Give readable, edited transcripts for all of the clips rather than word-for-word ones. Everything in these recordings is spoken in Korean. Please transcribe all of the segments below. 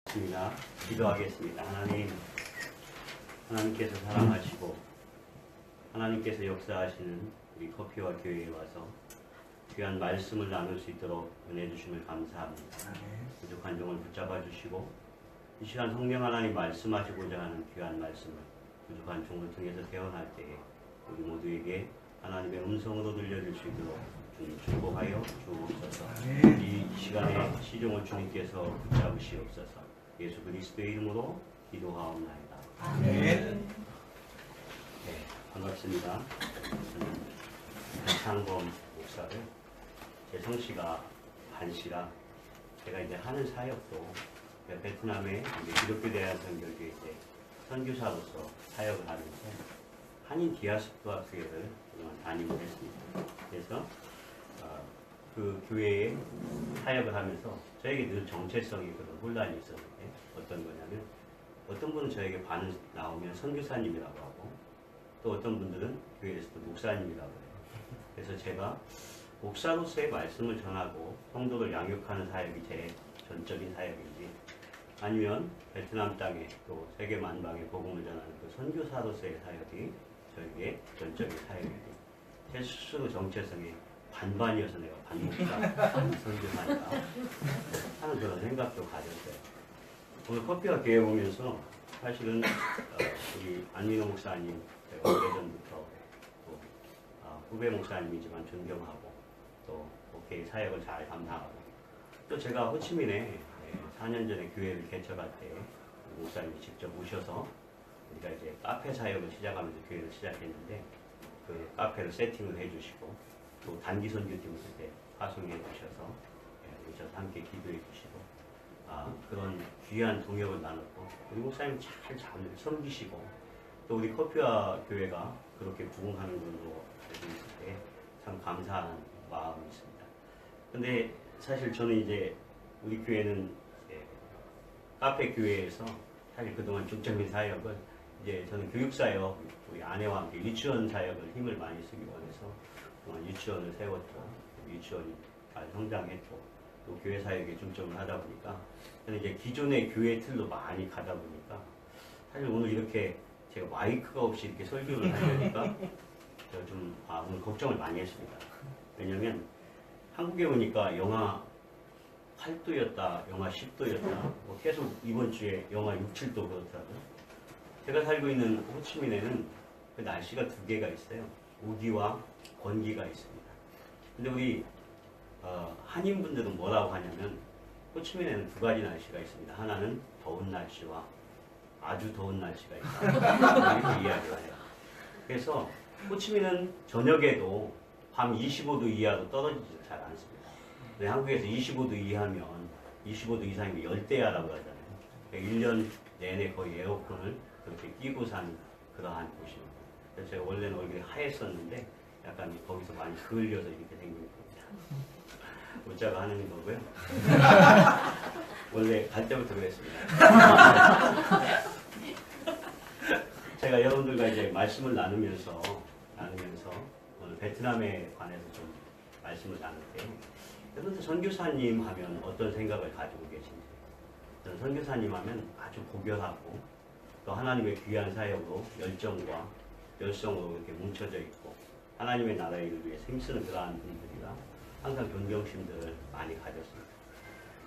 있습니다. 기도하겠습니다. 하나님께서 사랑하시고 하나님께서 역사하시는 우리 커피와 교회에 와서 귀한 말씀을 나눌 수 있도록 은혜 주심을 감사합니다. 부족한 종을 붙잡아 주시고 이 시간 성령 하나님 말씀하시고자 하는 귀한 말씀을 부족한 종을 통해서 태어날 때에 우리 모두에게 하나님의 음성으로 들려줄 수 있도록 주님 축복하여 주옵소서. 이 시간에 시종을 주님께서 붙잡으시옵소서. 예수 그리스도의 이름으로 기도하옵나이다. 아멘. 네, 반갑습니다. 저는 배창범 목사를 제 성씨가 반씨라 제가 이제 하는 사역도 베트남의 기독교 대한선교회에 선교사로서 사역을 하면서 한인 디아스포라 교회를 담임을 했습니다. 그래서 그 교회에 사역을 하면서 저에게 늘 정체성이 그런 혼란이 있었는데 어떤 거냐면 어떤 분은 저에게 반 나오면 선교사님이라고 하고 또 어떤 분들은 교회에서도 목사님이라고 해요. 그래서 제가 목사로서의 말씀을 전하고 성도를 양육하는 사역이 제 전적인 사역인지 아니면 베트남 땅에 또 세계 만방에 복음을 전하는 그 선교사로서의 사역이 저에게 전적인 사역인지 제 스스로 정체성이 반반이어서 내가 반목사 선교사니까 하는 그런 생각도 가졌어요. 오늘 커피와 교회 오면서 사실은 우리 안민호 목사님 제가 오래전부터 또 후배 목사님이지만 존경하고 또 오케이 사역을 잘 감당하고 또 제가 호치민에 4년 전에 교회를 개척할 때 목사님이 직접 오셔서 우리가 이제 카페 사역을 시작하면서 교회를 시작했는데 그 카페를 세팅을 해주시고 또 단기 선교팀을 그때 파송해 주셔서 오셔서 함께 기도해 주시고 그런 귀한 동역을 나눴고 우리 목사님 잘 섬기시고 또 우리 커피와 교회가 그렇게 부흥하는 걸로 알고 있을 때 참 감사한 마음이 있습니다. 근데 사실 저는 이제 우리 교회는 카페 교회에서 사실 그동안 중점인 사역을 이제 저는 교육사역 우리 아내와 함께 유치원 사역을 힘을 많이 쓰기 원해서 그동안 유치원을 세웠고 유치원이 잘 성장했고 또 교회 사역에 중점을 하다 보니까 저는 이제 기존의 교회 틀로 많이 가다 보니까 사실 오늘 이렇게 제가 마이크가 없이 이렇게 설교를 하려니까 제가 좀 오늘 걱정을 많이 했습니다. 왜냐면 한국에 오니까 영하 8도였다, 영하 10도였다, 뭐 계속 이번 주에 영하 6, 7도 그렇더라고요. 제가 살고 있는 호치민에는 그 날씨가 두 개가 있어요. 우기와 건기가 있습니다. 근데 우리 한인분들은 뭐라고 하냐면 호치민에는 두 가지 날씨가 있습니다. 하나는 더운 날씨와 아주 더운 날씨가 있다. 이렇게 이야기를 해요. 그래서 호치민은 저녁에도 밤 25도 이하로 떨어지지 잘 않습니다. 한국에서 25도 이하면 25도 이상이면 열대야라고 하잖아요. 1년 내내 거의 에어컨을 그렇게 끼고 산 그러한 곳입니다. 그래서 제가 원래는 얼굴이 하였었는데 약간 거기서 많이 그을려서 이렇게 생긴 겁니다. 웃자가 하는 거고요. 원래 갈 때부터 그랬습니다. 제가 여러분들과 이제 말씀을 나누면서 오늘 베트남에 관해서 좀 말씀을 나눌 때 여러분들 선교사님 하면 어떤 생각을 가지고 계신지 저는 선교사님 하면 아주 고결하고 또 하나님의 귀한 사역으로 열정과 열성으로 이렇게 뭉쳐져 있고 하나님의 나라의 일을 위해 힘쓰는 그러한 분들이라 항상 존경심들을 많이 가졌습니다.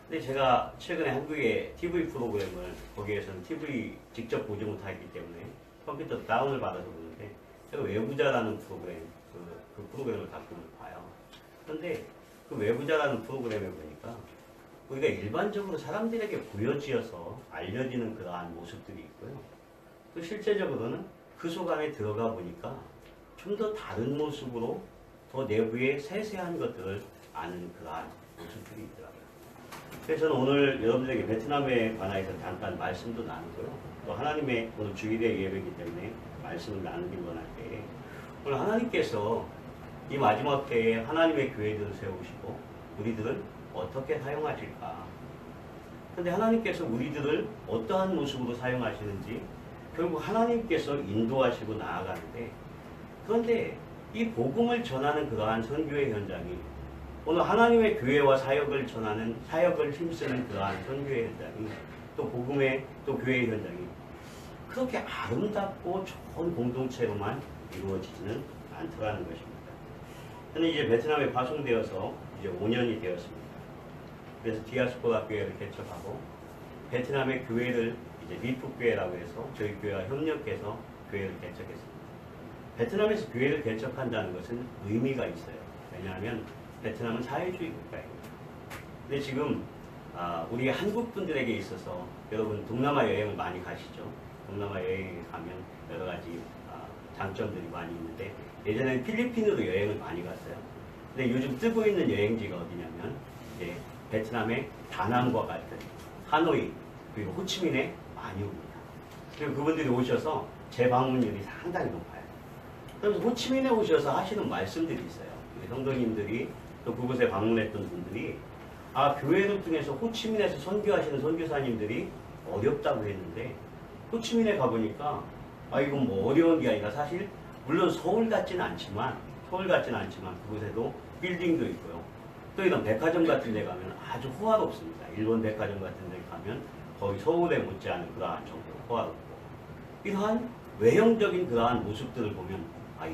근데 제가 최근에 한국의 TV 프로그램을 거기에서는 TV 직접 보지 못하기 때문에 컴퓨터 다운을 받아서 보는데 제가 외부자라는 프로그램 그 프로그램을 가끔은 봐요. 그런데 그 외부자라는 프로그램에 보니까 우리가 일반적으로 사람들에게 보여지어서 알려지는 그러한 모습들이 있고요. 또 실제적으로는 그 속 안에 들어가 보니까 좀 더 다른 모습으로 더 내부의 세세한 것들을 아는 그러한 모습들이 있더라고요. 그래서 저는 오늘 여러분들에게 베트남에 관해서 잠깐 말씀도 나누고요. 또 하나님의 오늘 주일의 예배이기 때문에 말씀을 나누길 원할 때 오늘 하나님께서 이 마지막 때에 하나님의 교회들을 세우시고 우리들을 어떻게 사용하실까? 근데 하나님께서 우리들을 어떠한 모습으로 사용하시는지 결국 하나님께서 인도하시고 나아가는데 그런데 이 복음을 전하는 그러한 선교의 현장이 오늘 하나님의 교회와 사역을 전하는 사역을 힘쓰는 그러한 선교의 현장이 또 복음의 또 교회 현장이 그렇게 아름답고 좋은 공동체로만 이루어지지는 않더라는 것입니다. 저는 이제 베트남에 파송되어서 이제 5년이 되었습니다. 그래서 디아스포라 교회를 개척하고 베트남의 교회를 이제 미프교회라고 해서 저희 교회와 협력해서 교회를 개척했습니다. 베트남에서 교회를 개척한다는 것은 의미가 있어요. 왜냐하면 베트남은 사회주의 국가입니다. 근데 지금 우리 한국 분들에게 있어서 여러분 동남아 여행을 많이 가시죠. 동남아 여행에 가면 여러 가지 장점들이 많이 있는데 예전에는 필리핀으로 여행을 많이 갔어요. 근데 요즘 뜨고 있는 여행지가 어디냐면 이제 베트남의 다낭과 같은 하노이 그리고 호치민에 많이 옵니다. 그리고 그분들이 오셔서 재방문율이 상당히 높아요. 그래서 호치민에 오셔서 하시는 말씀들이 있어요. 우리 성도님들이 또 그곳에 방문했던 분들이 교회를 통해서 호치민에서 선교하시는 선교사님들이 어렵다고 했는데 호치민에 가보니까 이건 뭐 어려운 게 아니라 사실 물론 서울 같지는 않지만 그곳에도 빌딩도 있고요. 또 이런 백화점 같은 데 가면 아주 호화롭습니다. 일본 백화점 같은 데 가면 거의 서울에 못지않은 그러한 정도로 호화롭고 이러한 외형적인 그러한 모습들을 보면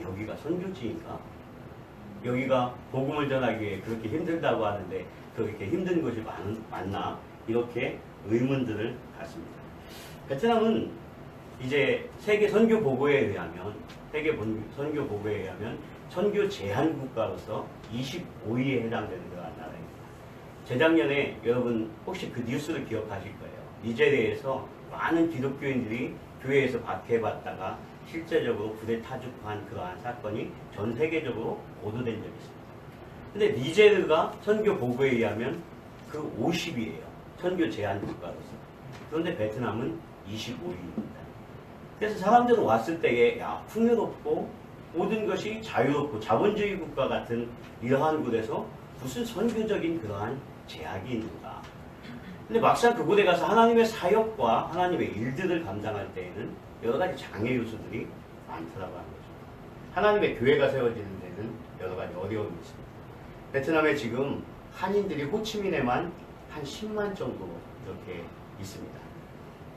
여기가 선교지인가? 여기가 복음을 전하기 위해 그렇게 힘들다고 하는데 그렇게 힘든 곳이 맞나? 이렇게 의문들을 갖습니다. 베트남은 이제 세계 선교 보고에 의하면 선교 제한 국가로서 25위에 해당되는 그런 나라입니다. 재작년에 여러분 혹시 그 뉴스를 기억하실 거예요. 니제리아에서 많은 기독교인들이 교회에서 박해받다가 실제적으로 불에 타죽한 그러한 사건이 전 세계적으로 보도된 적이 있습니다. 근데 니제르가 선교 보고에 의하면 그 50위예요. 선교 제한 국가로서. 그런데 베트남은 25위입니다. 그래서 사람들은 왔을 때에 풍요롭고 모든 것이 자유롭고 자본주의 국가 같은 이러한 곳에서 무슨 선교적인 그러한 제약이 있는가. 근데 막상 그곳에 가서 하나님의 사역과 하나님의 일들을 감당할 때에는 여러 가지 장애 요소들이 많더라고 하는 거죠. 하나님의 교회가 세워지는 데는 여러 가지 어려움이 있습니다. 베트남에 지금 한인들이 호치민에만 한 10만 정도 이렇게 있습니다.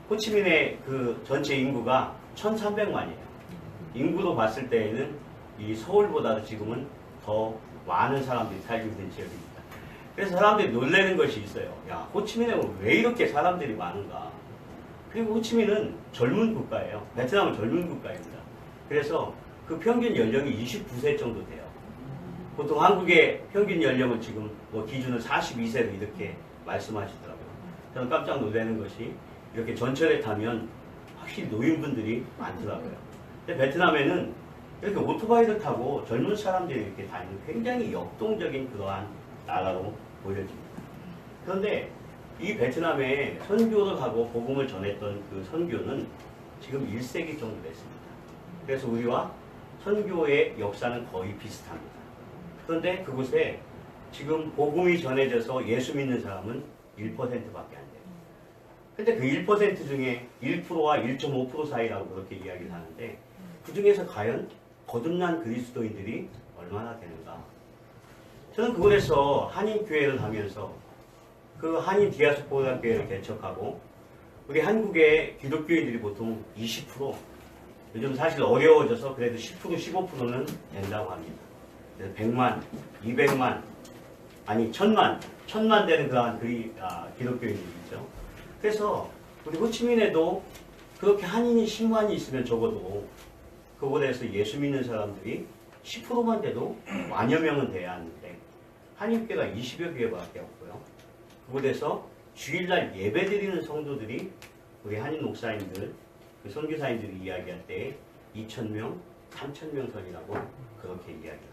호치민의 그 전체 인구가 1,300만이에요. 인구로 봤을 때에는 이 서울보다도 지금은 더 많은 사람들이 살고 있는 지역입니다. 그래서 사람들이 놀라는 것이 있어요. 호치민에 왜 이렇게 사람들이 많은가? 그리고 호치민은 젊은 국가예요. 베트남은 젊은 국가입니다. 그래서 그 평균 연령이 29세 정도 돼요. 보통 한국의 평균 연령은 지금 기준은 42세로 이렇게 말씀하시더라고요. 저는 깜짝 놀라는 것이 이렇게 전철에 타면 확실히 노인분들이 많더라고요. 근데 베트남에는 이렇게 오토바이를 타고 젊은 사람들이 이렇게 다니는 굉장히 역동적인 그러한 나라로 보여집니다. 그런데 이 베트남에 선교를 하고 복음을 전했던 그 선교는 지금 1세기 정도 됐습니다. 그래서 우리와 선교의 역사는 거의 비슷합니다. 그런데 그곳에 지금 복음이 전해져서 예수 믿는 사람은 1%밖에 안 돼요. 근데 그 1% 중에 1%와 1.5% 사이라고 그렇게 이야기를 하는데 그 중에서 과연 거듭난 그리스도인들이 얼마나 되는가? 저는 그곳에서 한인교회를 하면서 그 한인 디아스포라 교회를 개척하고 우리 한국의 기독교인들이 보통 20% 요즘 사실 어려워져서 그래도 10% 15%는 된다고 합니다. 그래서 100만, 200만 아니 1000만 되는 그러한 기독교인들이 있죠. 그래서 우리 호치민에도 그렇게 한인이 10만이 있으면 적어도 그곳에서 예수 믿는 사람들이 10%만 돼도 만여 명은 돼야 하는데 한인교회가 20여 교회밖에 없고요. 그곳에서 주일날 예배 드리는 성도들이 우리 한인 목사님들, 그 선교사님들이 이야기할 때 2,000명, 3,000명 선이라고 그렇게 이야기합니다.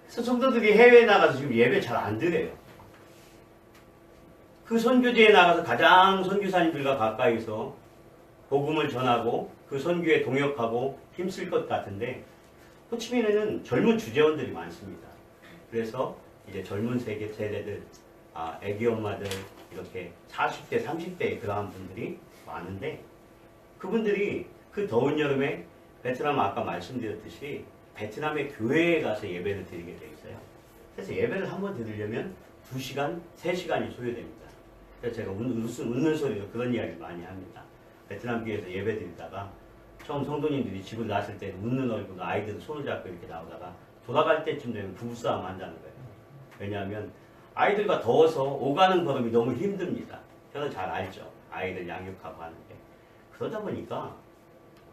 그래서 성도들이 해외에 나가서 지금 예배 잘 안 드려요. 그 선교지에 나가서 가장 선교사님들과 가까이서 복음을 전하고 그 선교에 동역하고 힘쓸 것 같은데 호치민에는 젊은 주재원들이 많습니다. 그래서 이제 젊은 세대들, 애기 엄마들 이렇게 40대, 30대의 그러한 분들이 많은데 그분들이 그 더운 여름에 베트남 아까 말씀드렸듯이 베트남의 교회에 가서 예배를 드리게 돼 있어요. 그래서 예배를 한번 드리려면 2시간, 3시간이 소요됩니다. 그래서 제가 웃는 소리로 그런 이야기 많이 합니다. 베트남 교회에서 예배 드리다가 처음 성도님들이 집을 나왔을 때 웃는 얼굴로 아이들 손을 잡고 이렇게 나오다가 돌아갈 때쯤 되면 부부싸움 한다는 거예요. 왜냐하면 아이들과 더워서 오가는 걸음이 너무 힘듭니다. 저는 잘 알죠. 아이들 양육하고 하는 게. 그러다 보니까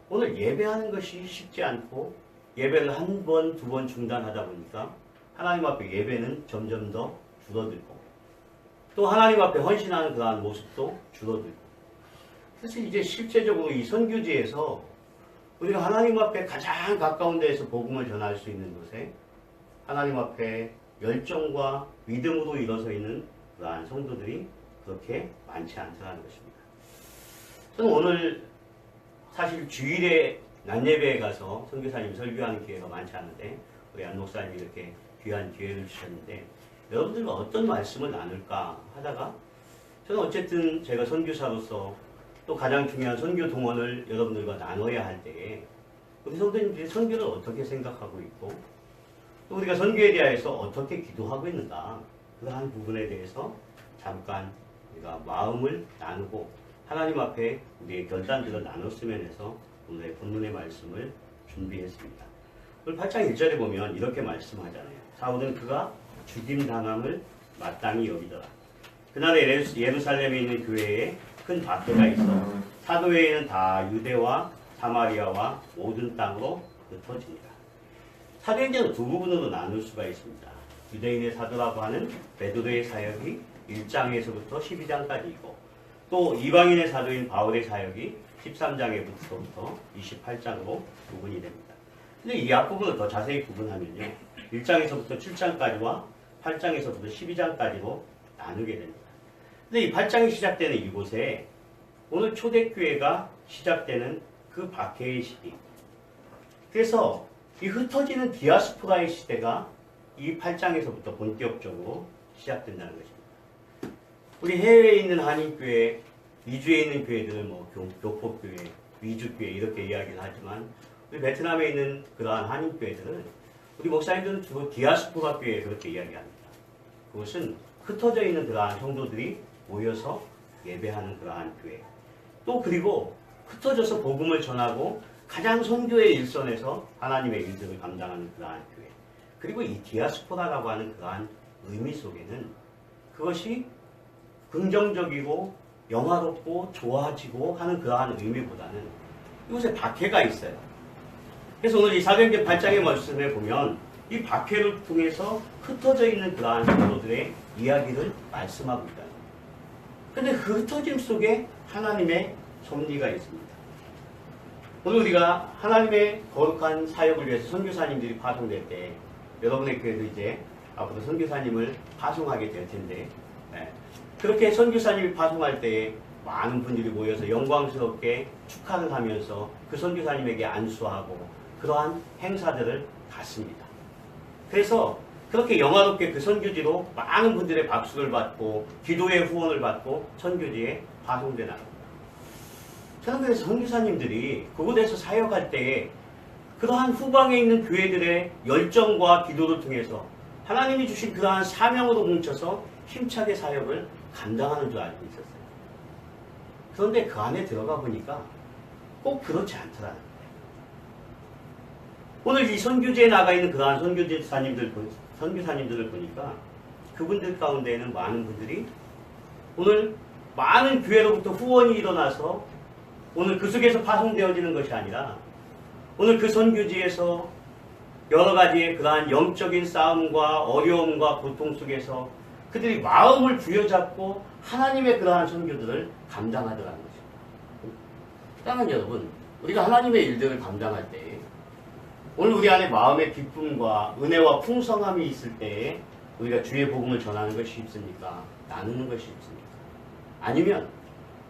오늘 예배하는 것이 쉽지 않고 예배를 한 번, 두 번 중단하다 보니까 하나님 앞에 예배는 점점 더 줄어들고 또 하나님 앞에 헌신하는 그러한 모습도 줄어들고 그래서 이제 실제적으로 이 선교지에서 우리가 하나님 앞에 가장 가까운 데에서 복음을 전할 수 있는 곳에 하나님 앞에 열정과 믿음으로 일어서 있는 그러한 성도들이 그렇게 많지 않다는 것입니다. 저는 오늘 사실 주일에 낮예배에 가서 선교사님 설교하는 기회가 많지 않은데 우리 안 목사님이 이렇게 귀한 기회를 주셨는데 여러분들과 어떤 말씀을 나눌까 하다가 저는 어쨌든 제가 선교사로서 또 가장 중요한 선교 동원을 여러분들과 나눠야 할 때에 우리 성도님들이 선교를 어떻게 생각하고 있고 또 우리가 선교에 대해서 어떻게 기도하고 있는가 그러한 부분에 대해서 잠깐 우리가 마음을 나누고 하나님 앞에 우리의 결단들을 나눴으면 해서 오늘의 본문의 말씀을 준비했습니다. 오늘 8장 1절에 보면 이렇게 말씀하잖아요. 사울은 그가 죽임당함을 마땅히 여기더라. 그날에 예루살렘에 있는 교회에 큰 박해가 있어 사도회에는 다 유대와 사마리아와 모든 땅으로 흩어집니다. 사도행전은 두 부분으로 나눌 수가 있습니다. 유대인의 사도라고 하는 베드로의 사역이 1장에서부터 12장까지이고 또 이방인의 사도인 바울의 사역이 13장에부터 28장으로 구분이 됩니다. 근데 이 앞부분을 더 자세히 구분하면요. 1장에서부터 7장까지와 8장에서부터 12장까지로 나누게 됩니다. 근데 이 8장이 시작되는 이곳에 오늘 초대교회가 시작되는 그 박해의 시기. 그래서 이 흩어지는 디아스포라의 시대가 이 8장에서부터 본격적으로 시작된다는 것입니다. 우리 해외에 있는 한인교회, 위주에 있는 교회들은 뭐 교포교회, 위주교회 이렇게 이야기를 하지만 우리 베트남에 있는 그러한 한인교회들은 우리 목사님들은 주로 디아스포라 교회 그렇게 이야기합니다. 그것은 흩어져 있는 그러한 성도들이 모여서 예배하는 그러한 교회. 또 그리고 흩어져서 복음을 전하고 가장 선교의 일선에서 하나님의 일들을 감당하는 그러한 교회. 그리고 이 디아스포라라고 하는 그러한 의미 속에는 그것이 긍정적이고 영화롭고 좋아지고 하는 그러한 의미보다는 이곳에 박해가 있어요. 그래서 오늘 이 사도행전 8장의 말씀에 보면 이 박해를 통해서 흩어져 있는 그러한 성도들의 이야기를 말씀하고 있다. 그런데 그 흩어짐 속에 하나님의 섭리가 있습니다. 오늘 우리가 하나님의 거룩한 사역을 위해서 선교사님들이 파송될 때 여러분의 교회도 이제 앞으로 선교사님을 파송하게 될 텐데 그렇게 선교사님이 파송할 때에 많은 분들이 모여서 영광스럽게 축하를 하면서 그 선교사님에게 안수하고 그러한 행사들을 갖습니다. 그래서 그렇게 영화롭게 그 선교지로 많은 분들의 박수를 받고 기도의 후원을 받고 선교지에 파송돼 나갑니다. 저는 그래서 선교사님들이 그곳에서 사역할 때에 그러한 후방에 있는 교회들의 열정과 기도를 통해서 하나님이 주신 그러한 사명으로 뭉쳐서 힘차게 사역을 감당하는 줄 알고 있었어요. 그런데 그 안에 들어가 보니까 꼭 그렇지 않더라는 거예요. 오늘 이 선교지에 나가 있는 그러한 선교사님들을 보니까 그분들 가운데에는 많은 분들이 오늘 많은 교회로부터 후원이 일어나서 오늘 그 속에서 파송되어지는 것이 아니라 오늘 그 선교지에서 여러 가지의 그러한 영적인 싸움과 어려움과 고통 속에서 그들이 마음을 부여잡고 하나님의 그러한 선교들을 감당하더라는 것입니다. 사랑하는 여러분, 우리가 하나님의 일들을 감당할 때 오늘 우리 안에 마음의 기쁨과 은혜와 풍성함이 있을 때에 우리가 주의 복음을 전하는 것이 쉽습니까? 나누는 것이 쉽습니까? 아니면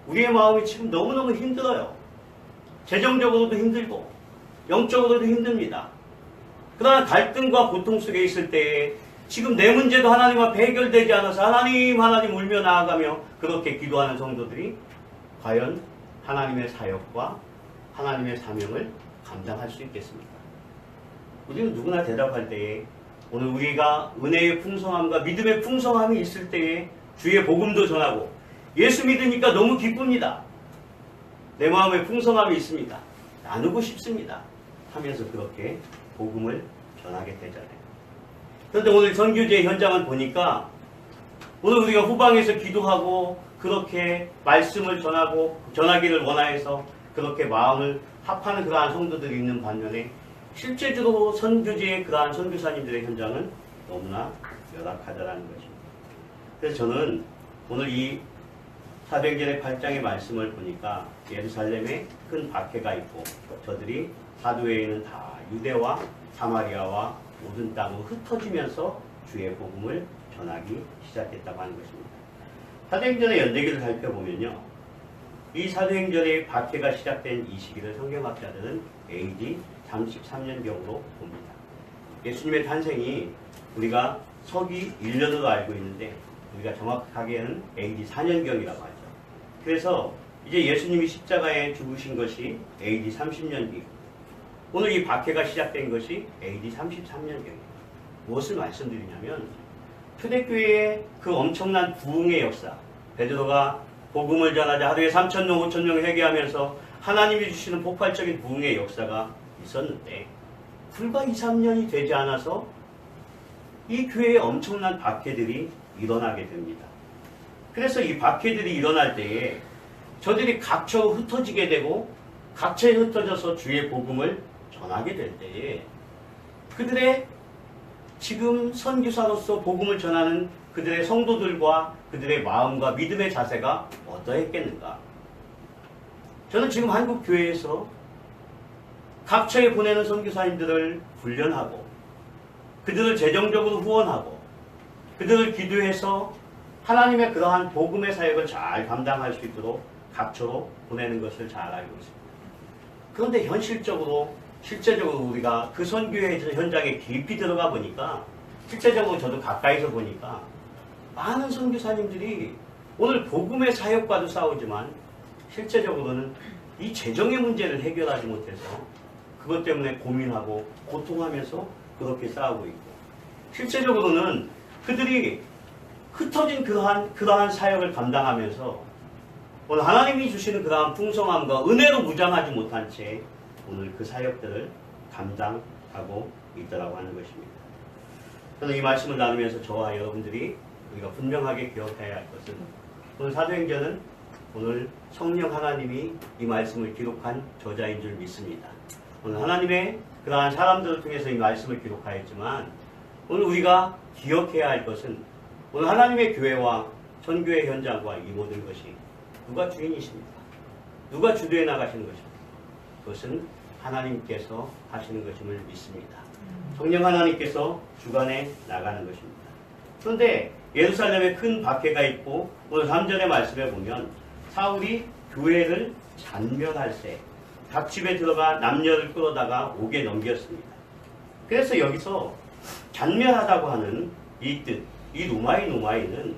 우리의 마음이 지금 너무너무 힘들어요. 재정적으로도 힘들고 영적으로도 힘듭니다. 그러나 갈등과 고통 속에 있을 때에 지금 내 문제도 하나님 앞에 해결되지 않아서 하나님 울며 나아가며 그렇게 기도하는 성도들이 과연 하나님의 사역과 하나님의 사명을 감당할 수 있겠습니까? 우리는 누구나 대답할 때에 오늘 우리가 은혜의 풍성함과 믿음의 풍성함이 있을 때에 주의 복음도 전하고 예수 믿으니까 너무 기쁩니다. 내 마음에 풍성함이 있습니다. 나누고 싶습니다. 하면서 그렇게 복음을 전하게 되잖아요. 그런데 오늘 선교제 현장을 보니까 오늘 우리가 후방에서 기도하고 그렇게 말씀을 전하기를 원하여서 그렇게 마음을 합하는 그러한 성도들이 있는 반면에 실제적으로 선교제의 그러한 선교사님들의 현장은 너무나 열악하다라는 것입니다. 그래서 저는 오늘 이 사도행전의 8장의 말씀을 보니까 예루살렘에 큰 박해가 있고 저들이 사도회에는 다 유대와 사마리아와 모든 땅으로 흩어지면서 주의 복음을 전하기 시작했다고 하는 것입니다. 사도행전의 연대기를 살펴보면요. 이 사도행전의 박해가 시작된 이 시기를 성경학자들은 AD 33년경으로 봅니다. 예수님의 탄생이 우리가 서기 1년으로 알고 있는데 우리가 정확하게는 AD 4년경이라고 하죠. 그래서 이제 예수님이 십자가에 죽으신 것이 AD 30년 뒤, 오늘 이 박해가 시작된 것이 AD 33년경이에요. 무엇을 말씀드리냐면 초대교회의 그 엄청난 부흥의 역사, 베드로가 복음을 전하자 하루에 3,000명, 5,000명 회개하면서 하나님이 주시는 폭발적인 부흥의 역사가 있었는데 불과 2, 3년이 되지 않아서 이 교회에 엄청난 박해들이 일어나게 됩니다. 그래서 이 박해들이 일어날 때에 저들이 각처로 흩어지게 되고 각처에 흩어져서 주의 복음을 전하게 될 때에 그들의 지금 선교사로서 복음을 전하는 그들의 성도들과 그들의 마음과 믿음의 자세가 어떠했겠는가? 저는 지금 한국 교회에서 각처에 보내는 선교사님들을 훈련하고 그들을 재정적으로 후원하고 그들을 기도해서 하나님의 그러한 복음의 사역을 잘 감당할 수 있도록 각처로 보내는 것을 잘 알고 있습니다. 그런데 실제적으로 우리가 그 선교의 현장에 깊이 들어가 보니까 실제적으로 저도 가까이서 보니까 많은 선교사님들이 오늘 복음의 사역과도 싸우지만 실제적으로는 이 재정의 문제를 해결하지 못해서 그것 때문에 고민하고 고통하면서 그렇게 싸우고 있고 실제적으로는 그들이 흩어진 그러한 사역을 감당하면서 오늘 하나님이 주시는 그러한 풍성함과 은혜로 무장하지 못한 채 오늘 그 사역들을 감당하고 있더라고 하는 것입니다. 저는 이 말씀을 나누면서 저와 여러분들이 우리가 분명하게 기억해야 할 것은 오늘 사도행전은 오늘 성령 하나님이 이 말씀을 기록한 저자인 줄 믿습니다. 오늘 하나님의 그러한 사람들을 통해서 이 말씀을 기록하였지만 오늘 우리가 기억해야 할 것은 오늘 하나님의 교회와 선교의 현장과 이 모든 것이 누가 주인이십니까? 누가 주도해 나가시는 것입니까? 그것은 하나님께서 하시는 것임을 믿습니다. 성령 하나님께서 주관해 나가는 것입니다. 그런데 예루살렘에 큰 박해가 있고 오늘 3절의 말씀에 보면 사울이 교회를 잔멸할 때 각 집에 들어가 남녀를 끌어다가 옥에 넘겼습니다. 그래서 여기서 잔멸하다고 하는 이 뜻, 이 노마이는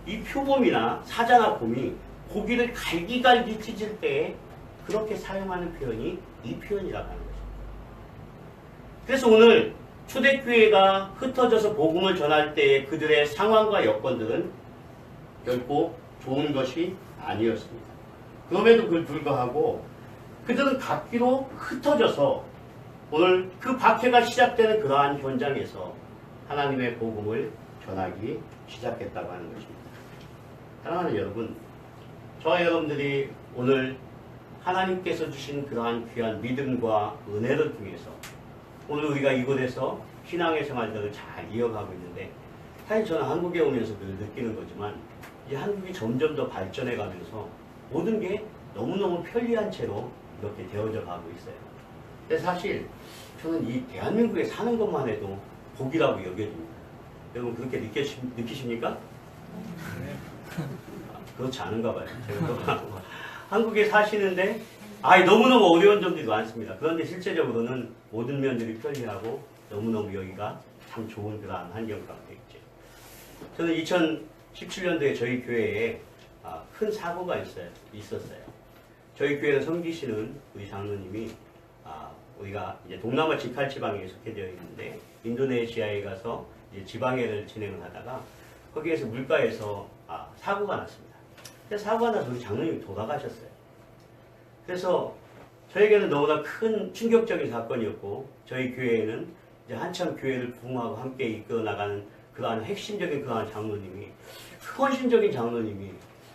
이 표범이나 사자나 곰이 고기를 갈기갈기 찢을 때에 그렇게 사용하는 표현이 이 표현이라고 하는 것입니다. 그래서 오늘 초대교회가 흩어져서 복음을 전할 때의 그들의 상황과 여건들은 결코 좋은 것이 아니었습니다. 그럼에도 불구하고 그들은 각기로 흩어져서 오늘 그 박해가 시작되는 그러한 현장에서 하나님의 복음을 전하기 시작했다고 하는 것입니다. 사랑하는 여러분, 저와 여러분들이 오늘 하나님께서 주신 그러한 귀한 믿음과 은혜를 통해서 오늘 우리가 이곳에서 신앙의 생활들을 잘 이어가고 있는데 사실 저는 한국에 오면서 늘 느끼는 거지만 이제 한국이 점점 더 발전해 가면서 모든 게 너무너무 편리한 채로 이렇게 되어져 가고 있어요. 근데 사실 저는 이 대한민국에 사는 것만 해도 복이라고 여겨집니다. 여러분 그렇게 느끼십니까? 그렇지 않은가 봐요. 제가 한국에 사시는데 너무너무 어려운 점들이 많습니다. 그런데 실제적으로는 모든 면들이 편리하고 너무너무 여기가 참 좋은 그러한 환경 가운데 있죠. 저는 2017년도에 저희 교회에 큰 사고가 있었어요. 저희 교회를 섬기시는 우리 장로님이 우리가 이제 동남아 지칼 지방에 속해 되어 있는데 인도네시아에 가서 이제 지방회를 진행을 하다가 거기에서 물가에서 사고가 났습니다. 그래서 사고가 나서 우리 장로님이 돌아가셨어요. 그래서 저에게는 너무나 큰 충격적인 사건이었고, 저희 교회에는 이제 한참 교회를 부흥하고 함께 이끌어 나가는 그러한 핵심적인 그러한 장로님이, 헌신적인 장로님이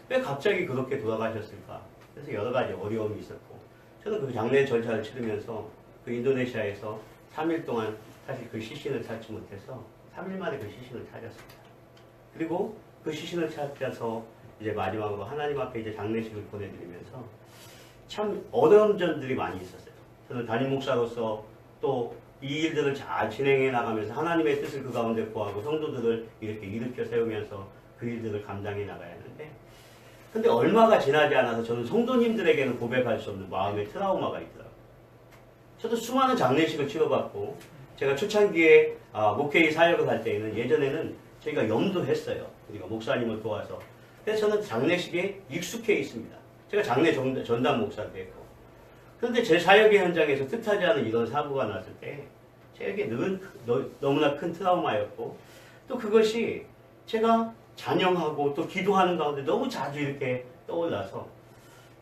왜 갑자기 그렇게 돌아가셨을까? 그래서 여러 가지 어려움이 있었고, 저는 그 장례 절차를 치르면서 그 인도네시아에서 3일 동안 사실 그 시신을 찾지 못해서 3일 만에 그 시신을 찾았습니다. 그리고 그 시신을 찾아서 이제 마지막으로 하나님 앞에 이제 장례식을 보내드리면서 참 어려운 점들이 많이 있었어요. 저는 담임 목사로서 또 이 일들을 잘 진행해 나가면서 하나님의 뜻을 그 가운데 구하고 성도들을 이렇게 일으켜 세우면서 그 일들을 감당해 나가야 하는데, 근데 얼마가 지나지 않아서 저는 성도님들에게는 고백할 수 없는 마음의 트라우마가 있더라고요. 저도 수많은 장례식을 치러봤고, 제가 초창기에 목회의 사역을 할 때에는 예전에는 저희가 염도했어요. 우리가 목사님을 도와서. 그래서 저는 장례식에 익숙해 있습니다. 제가 장례 전담 목사도 했고. 그런데 제 사역의 현장에서 뜻하지 않은 이런 사고가 났을 때 제게 너무나 큰 트라우마였고, 또 그것이 제가 잔영하고 또 기도하는 가운데 너무 자주 이렇게 떠올라서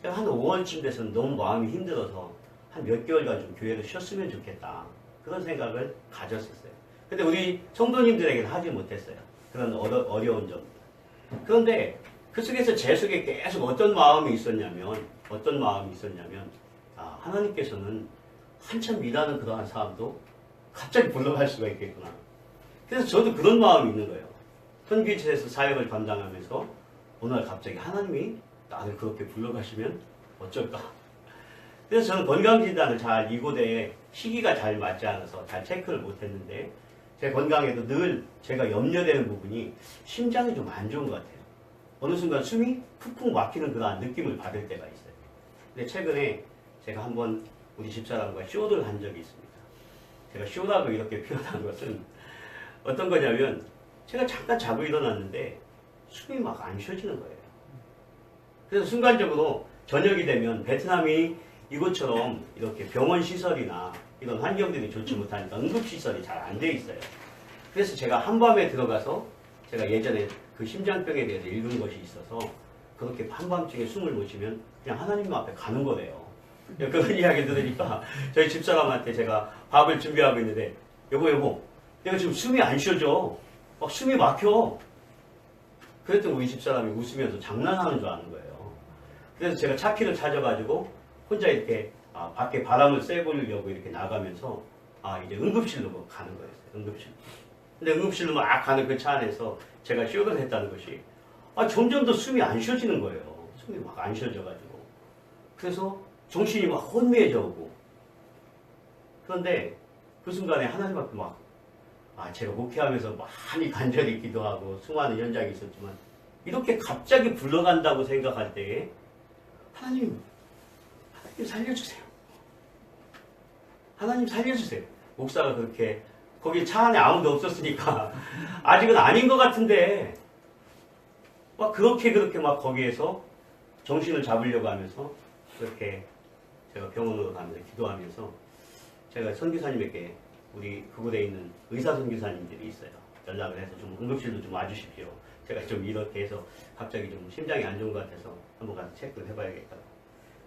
제가 한 5월쯤 돼서는 너무 마음이 힘들어서 한 몇 개월간 좀 교회를 쉬었으면 좋겠다, 그런 생각을 가졌었어요. 근데 우리 성도님들에게는 하지 못했어요. 그런 어려운 점들. 그런데 그 속에서 제 속에 계속 어떤 마음이 있었냐면 하나님께서는 한참 일하는 그러한 사람도 갑자기 불러갈 수가 있겠구나. 그래서 저도 그런 마음이 있는 거예요. 선교지에서 사역을 감당하면서 어느 날 갑자기 하나님이 나를 그렇게 불러가시면 어쩔까. 그래서 저는 건강진단을 잘 이곳에 시기가 잘 맞지 않아서 잘 체크를 못했는데, 제 건강에도 늘 제가 염려되는 부분이 심장이 좀 안 좋은 것 같아요. 어느 순간 숨이 푹푹 막히는 그러한 느낌을 받을 때가 있어요. 근데 최근에 제가 한번 우리 집사람과 쇼를 한 적이 있습니다. 제가 쇼라고 이렇게 표현한 것은 어떤 거냐면, 제가 잠깐 자고 일어났는데 숨이 막 안 쉬어지는 거예요. 그래서 순간적으로 저녁이 되면 베트남이 이곳처럼 이렇게 병원 시설이나 이런 환경들이 좋지 못하니까 응급시설이 잘 안 돼 있어요. 그래서 제가 한밤에 들어가서 제가 예전에 그 심장병에 대해서 읽은 것이 있어서 그렇게 한밤중에 숨을 못 쉬면 그냥 하나님 앞에 가는 거래요. 그런 이야기 들으니까 저희 집사람한테 제가 밥을 준비하고 있는데, 여보, 내가 지금 숨이 안 쉬어져. 막 숨이 막혀. 그랬더니 우리 집사람이 웃으면서 장난하는 줄 아는 거예요. 그래서 제가 차키를 찾아가지고 혼자 이렇게 밖에 바람을 쐬보려고 이렇게 나가면서 이제 응급실로 가는 거였어요. 응급실. 근데 응급실로 막 가는 그 차 안에서 제가 쇼를 했다는 것이 점점 더 숨이 안 쉬어지는 거예요. 숨이 막 안 쉬어져가지고. 그래서 정신이 막 혼미해져 오고. 그런데 그 순간에 하나님 앞에 제가 목회하면서 많이 간절히 기도하고 수많은 현장이 있었지만, 이렇게 갑자기 불러간다고 생각할 때에 하나님 살려주세요. 하나님 살려주세요. 목사가 그렇게, 거기 차 안에 아무도 없었으니까 아직은 아닌 것 같은데 막 그렇게 막 거기에서 정신을 잡으려고 하면서 그렇게 제가 병원으로 가면서 기도하면서, 제가 선교사님에게 우리 그곳에 있는 의사 선교사님들이 있어요. 연락을 해서 좀 응급실로 좀 와주십시오. 제가 좀 이렇게 해서 갑자기 좀 심장이 안 좋은 것 같아서 한번 가서 체크를 해봐야겠다고.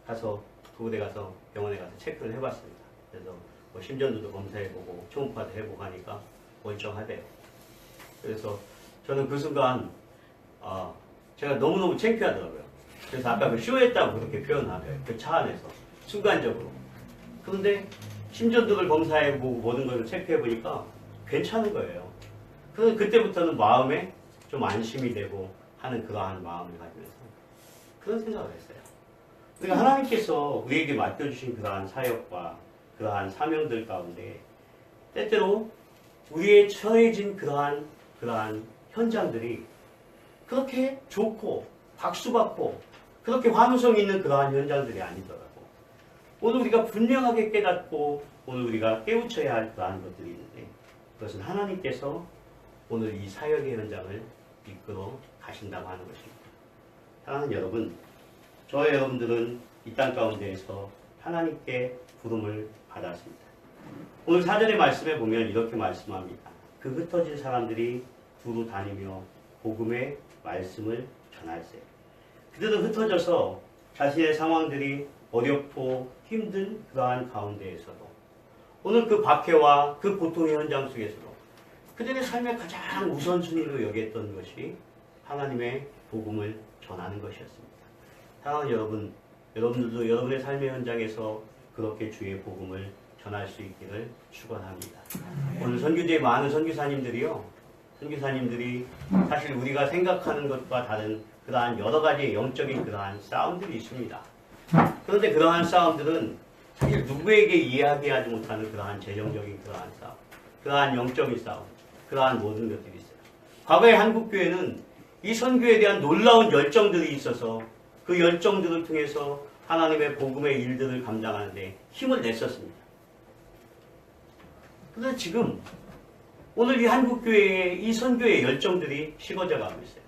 가서 그곳에 가서 병원에 가서 체크를 해봤습니다. 그래서 뭐 심전도도 검사해보고 초음파도 해보고 하니까 멀쩡하대요. 그래서 저는 그 순간 제가 너무너무 창피하더라고요. 그래서 아까 그 쇼했다고 그렇게 표현하고요. 그 차 안에서 순간적으로. 그런데 심전도를 검사해보고 모든 것을 체크해보니까 괜찮은 거예요. 그래서 그때부터는 마음에 좀 안심이 되고 하는 그러한 마음을 가지면서 그런 생각을 했어요. 그러니까 하나님께서 우리에게 맡겨주신 그러한 사역과 그러한 사명들 가운데 때때로 우리의 처해진 그러한 현장들이 그렇게 좋고 박수받고 그렇게 환호성 있는 그러한 현장들이 아니더라고. 오늘 우리가 분명하게 깨닫고 오늘 우리가 깨우쳐야 할 그러한 것들이 있는데, 그것은 하나님께서 오늘 이 사역의 현장을 이끌어 가신다고 하는 것입니다. 사랑하는 여러분, 저와 여러분들은 이 땅 가운데에서 하나님께 부름을 받았습니다. 오늘 4절의 말씀에 보면 이렇게 말씀합니다. 그 흩어진 사람들이 두루 다니며 복음의 말씀을 전할세. 그들은 흩어져서 자신의 상황들이 어렵고 힘든 그러한 가운데에서도 오늘 그 박해와 그 고통의 현장 속에서도 그들의 삶의 가장 우선순위로 여겼던 것이 하나님의 복음을 전하는 것이었습니다. 사랑하는 여러분, 여러분들도 여러분의 삶의 현장에서 그렇게 주의 복음을 전할 수 있기를 축원합니다. 오늘 선교제의 많은 선교사님들이 사실 우리가 생각하는 것과 다른 그러한 여러 가지 영적인 그러한 싸움들이 있습니다. 그런데 그러한 싸움들은 사실 누구에게 이야기하지 못하는 그러한 재정적인 그러한 싸움, 그러한 영적인 싸움, 그러한 모든 것들이 있어요. 과거의 한국교회는 이 선교에 대한 놀라운 열정들이 있어서 그 열정들을 통해서 하나님의 복음의 일들을 감당하는데 힘을 냈었습니다. 그런데 지금 오늘 이 한국교회의 이 선교의 열정들이 식어져 가고 있어요.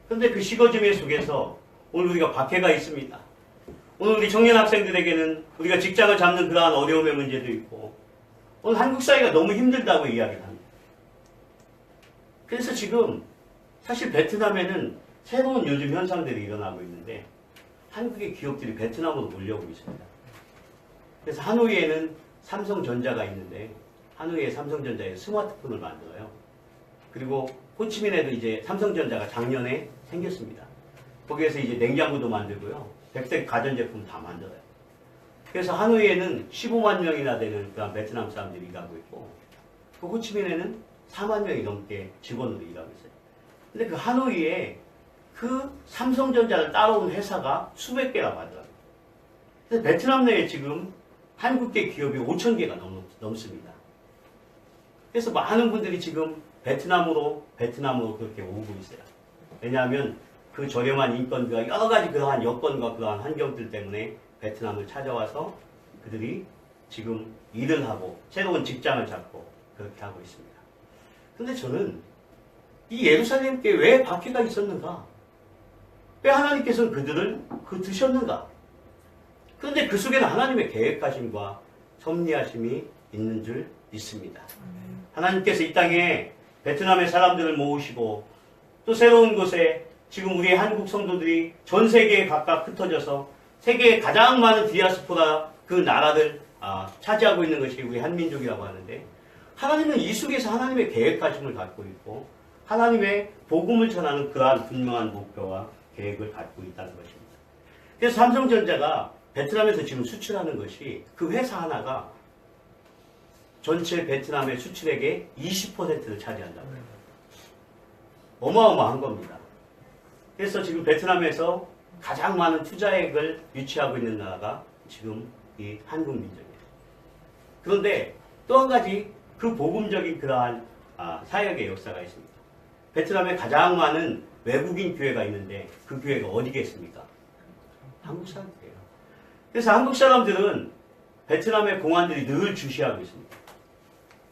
그런데 그 식어짐의 속에서 오늘 우리가 박해가 있습니다. 오늘 우리 청년 학생들에게는 우리가 직장을 잡는 그러한 어려움의 문제도 있고 오늘 한국 사회가 너무 힘들다고 이야기를 합니다. 그래서 지금 사실 베트남에는 새로운 요즘 현상들이 일어나고 있는데 한국의 기업들이 베트남으로 몰려오고 있습니다. 그래서 하노이에는 삼성전자가 있는데 하노이의 삼성전자에 스마트폰을 만들어요. 그리고 호치민에도 이제 삼성전자가 작년에 생겼습니다. 거기에서 이제 냉장고도 만들고요. 백색 가전제품 다 만들어요. 그래서 하노이에는 15만 명이나 되는 그런 베트남 사람들이 일하고 있고 그 호치민에는 4만 명이 넘게 직원으로 일하고 있어요. 근데 그 하노이에 그 삼성전자를 따라온 회사가 수백 개라고 하더라고요. 그래서 베트남 내에 지금 한국계 기업이 5천 개가 넘습니다. 그래서 많은 분들이 지금 베트남으로 그렇게 오고 있어요. 왜냐하면 그 저렴한 인건비와 여러 가지 그러한 여건과 그러한 환경들 때문에 베트남을 찾아와서 그들이 지금 일을 하고 새로운 직장을 잡고 그렇게 하고 있습니다. 그런데 저는 이 예루살렘께 왜 박해가 있었는가? 왜 하나님께서는 그들을 두셨는가? 그런데 그 속에는 하나님의 계획하심과 섭리하심이 있는 줄 믿습니다. 하나님께서 이 땅에 베트남의 사람들을 모으시고 또 새로운 곳에 지금 우리의 한국 성도들이 전 세계에 각각 흩어져서 세계에 가장 많은 디아스포라 그 나라를 차지하고 있는 것이 우리 한민족이라고 하는데 하나님은 이 속에서 하나님의 계획하심을 갖고 있고 하나님의 복음을 전하는 그러한 분명한 목표와 계획을 갖고 있다는 것입니다. 그래서 삼성전자가 베트남에서 지금 수출하는 것이 그 회사 하나가 전체 베트남의 수출액의 20%를 차지한다고 해요. 어마어마한 겁니다. 그래서 지금 베트남에서 가장 많은 투자액을 유치하고 있는 나라가 지금 이 한국민족이에요. 그런데 또 한 가지 그 복음적인 그러한 사역의 역사가 있습니다. 베트남에 가장 많은 외국인 교회가 있는데 그 교회가 어디겠습니까? 한국 사람들이에요. 그래서 한국 사람들은 베트남의 공안들이 늘 주시하고 있습니다.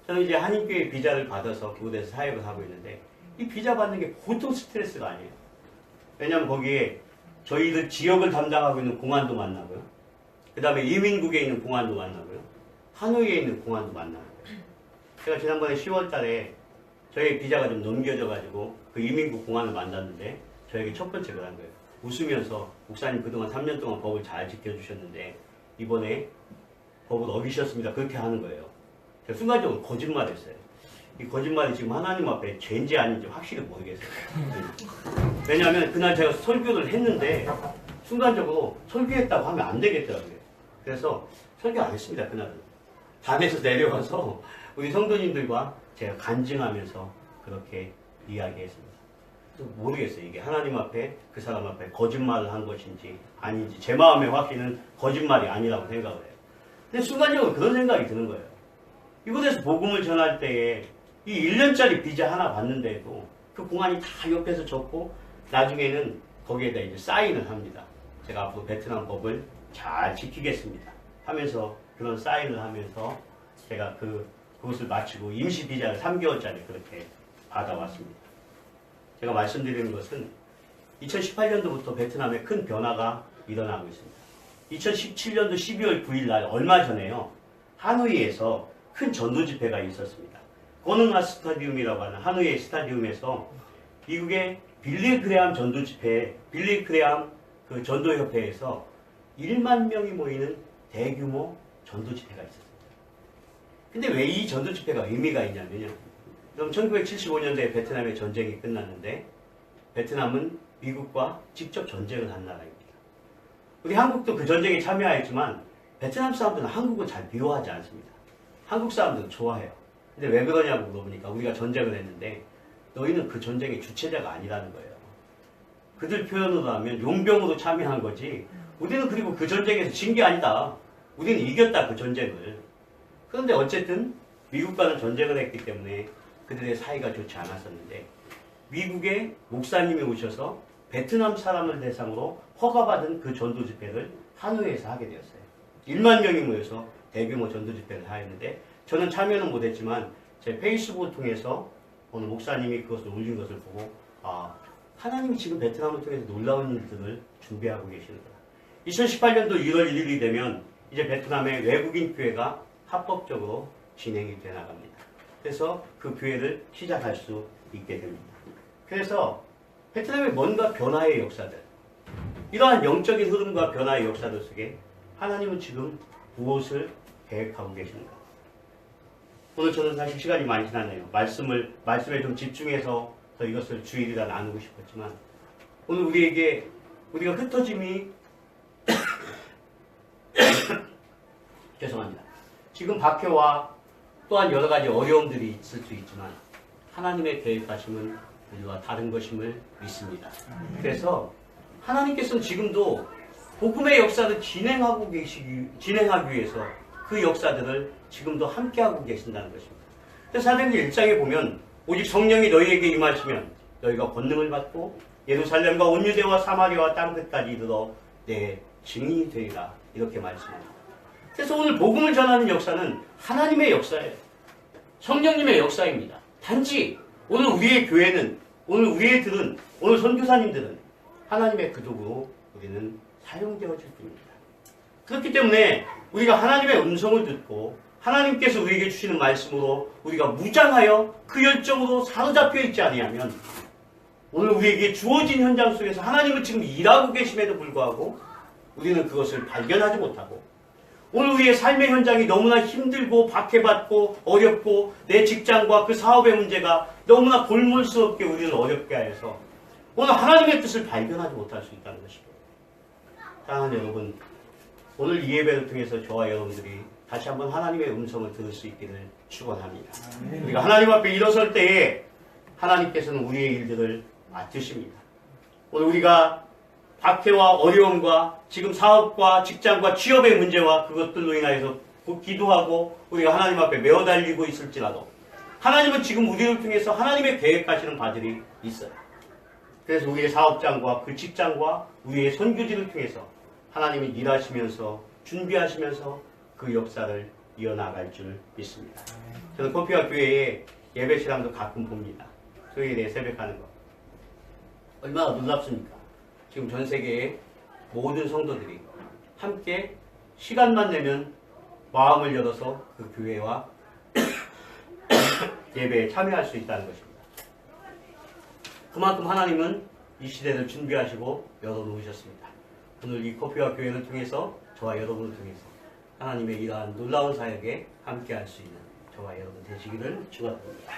저는 이제 한인교회 비자를 받아서 그곳에서 사역을 하고 있는데 이 비자 받는 게 보통 스트레스가 아니에요. 왜냐하면 거기에 저희들 지역을 담당하고 있는 공안도 만나고요. 그 다음에 이민국에 있는 공안도 만나고요. 하노이에 있는 공안도 만나고요. 제가 지난번에 10월 달에 저희 비자가 좀 넘겨져가지고 그 이민국 공안을 만났는데 저에게 첫 번째 그런 거예요. 웃으면서 목사님 그동안 3년 동안 법을 잘 지켜주셨는데 이번에 법을 어기셨습니다. 그렇게 하는 거예요. 제가 순간적으로 거짓말했어요. 이 거짓말이 지금 하나님 앞에 죄인지 아닌지 확실히 모르겠어요. 왜냐하면 그날 제가 설교를 했는데 순간적으로 설교했다고 하면 안 되겠더라고요. 그래서 설교 안 했습니다. 그날은. 담에서 내려와서 우리 성도님들과 제가 간증하면서 그렇게 이야기했습니다. 모르겠어요. 이게 하나님 앞에 그 사람 앞에 거짓말을 한 것인지 아닌지 제 마음의 확신은 거짓말이 아니라고 생각을 해요. 근데 순간적으로 그런 생각이 드는 거예요. 이곳에서 복음을 전할 때에 이 1년짜리 비자 하나 받는데도 그 공안이 다 옆에서 적고 나중에는 거기에다 이제 사인을 합니다. 제가 앞으로 베트남 법을 잘 지키겠습니다 하면서 그런 사인을 하면서 제가 그것을 마치고 임시 비자를 3개월짜리 그렇게 받아왔습니다. 제가 말씀드리는 것은 2018년도부터 베트남에 큰 변화가 일어나고 있습니다. 2017년도 12월 9일 날 얼마 전에요. 하노이에서 큰 전도 집회가 있었습니다. 고능하 스타디움이라고 하는 하노이의 스타디움에서 미국의 빌리 그레함 전도 집회, 빌리 그레함 그 전도협회에서 1만 명이 모이는 대규모 전도 집회가 있었습니다. 근데 왜 이 전도 집회가 의미가 있냐면요. 그럼 1975년도에 베트남의 전쟁이 끝났는데 베트남은 미국과 직접 전쟁을 한 나라입니다. 우리 한국도 그 전쟁에 참여하였지만 베트남 사람들은 한국을 잘 미워하지 않습니다. 한국 사람들은 좋아해요. 근데 왜 그러냐고 물어보니까 우리가 전쟁을 했는데 너희는 그 전쟁의 주체자가 아니라는 거예요. 그들 표현으로 하면 용병으로 참여한 거지 우리는 그리고 그 전쟁에서 진 게 아니다. 우리는 이겼다 그 전쟁을. 그런데 어쨌든 미국과는 전쟁을 했기 때문에 그들의 사이가 좋지 않았었는데 미국의 목사님이 오셔서 베트남 사람을 대상으로 허가받은 그 전도 집회를 하노이에서 하게 되었어요. 1만 명이 모여서 대규모 전도 집회를 하였는데 저는 참여는 못했지만 제 페이스북을 통해서 오늘 목사님이 그것을 올린 것을 보고 하나님이 지금 베트남을 통해서 놀라운 일들을 준비하고 계시는구나. 2018년도 1월 1일이 되면 이제 베트남의 외국인 교회가 합법적으로 진행이 돼 나갑니다. 그래서 그 교회를 시작할 수 있게 됩니다. 그래서 베트남의 뭔가 변화의 역사들, 이러한 영적인 흐름과 변화의 역사들 속에 하나님은 지금 무엇을 계획하고 계십니까? 오늘 저는 사실 시간이 많이 지났네요. 말씀에 좀 집중해서 더 이것을 주일이라 나누고 싶었지만 오늘 우리가 흩어짐이 죄송합니다. 지금 박해와 또한 여러 가지 어려움들이 있을 수 있지만 하나님의 계획하심은 우리와 다른 것임을 믿습니다. 그래서 하나님께서는 지금도 복음의 역사를 진행하기 위해서 그 역사들을 지금도 함께하고 계신다는 것입니다. 그래서 사도행전 1장에 보면 오직 성령이 너희에게 임하시면 너희가 권능을 받고 예루살렘과 온 유대와 사마리아와 땅끝까지 이르러 내 증인이 되리라 이렇게 말씀합니다. 그래서 오늘 복음을 전하는 역사는 하나님의 역사예요. 성령님의 역사입니다. 단지 오늘 우리의 교회는, 오늘 우리의 들은, 오늘 선교사님들은 하나님의 그 도구로 우리는 사용되어질 뿐입니다. 그렇기 때문에 우리가 하나님의 음성을 듣고 하나님께서 우리에게 주시는 말씀으로 우리가 무장하여 그 열정으로 사로잡혀 있지 아니하면 오늘 우리에게 주어진 현장 속에서 하나님은 지금 일하고 계심에도 불구하고 우리는 그것을 발견하지 못하고 오늘 우리의 삶의 현장이 너무나 힘들고 박해받고 어렵고 내 직장과 그 사업의 문제가 너무나 골몰스럽게 우리를 어렵게 하여서 오늘 하나님의 뜻을 발견하지 못할 수 있다는 것입니다. 사랑하는 여러분, 오늘 이 예배를 통해서 저와 여러분들이 다시 한번 하나님의 음성을 들을 수 있기를 축원합니다. 우리가 하나님 앞에 일어설 때에 하나님께서는 우리의 일들을 맡으십니다. 오늘 우리가 박해와 어려움과 지금 사업과 직장과 취업의 문제와 그것들로 인하여서 기도하고 우리가 하나님 앞에 메어 달리고 있을지라도 하나님은 지금 우리를 통해서 하나님의 계획하시는 바들이 있어요. 그래서 우리의 사업장과 그 직장과 우리의 선교지를 통해서 하나님이 일하시면서 준비하시면서 그 역사를 이어나갈 줄 믿습니다. 저는 코피아 교회의 예배 시간도 가끔 봅니다. 토요일에 새벽하는 거. 얼마나 놀랍습니까? 지금 전 세계의 모든 성도들이 함께 시간만 내면 마음을 열어서 그 교회와 예배에 참여할 수 있다는 것입니다. 그만큼 하나님은 이 시대를 준비하시고 열어놓으셨습니다. 오늘 이 코피아 교회를 통해서 저와 여러분을 통해서 하나님의 이러한 놀라운 사역에 함께할 수 있는 저와 여러분 되시기를 축원합니다.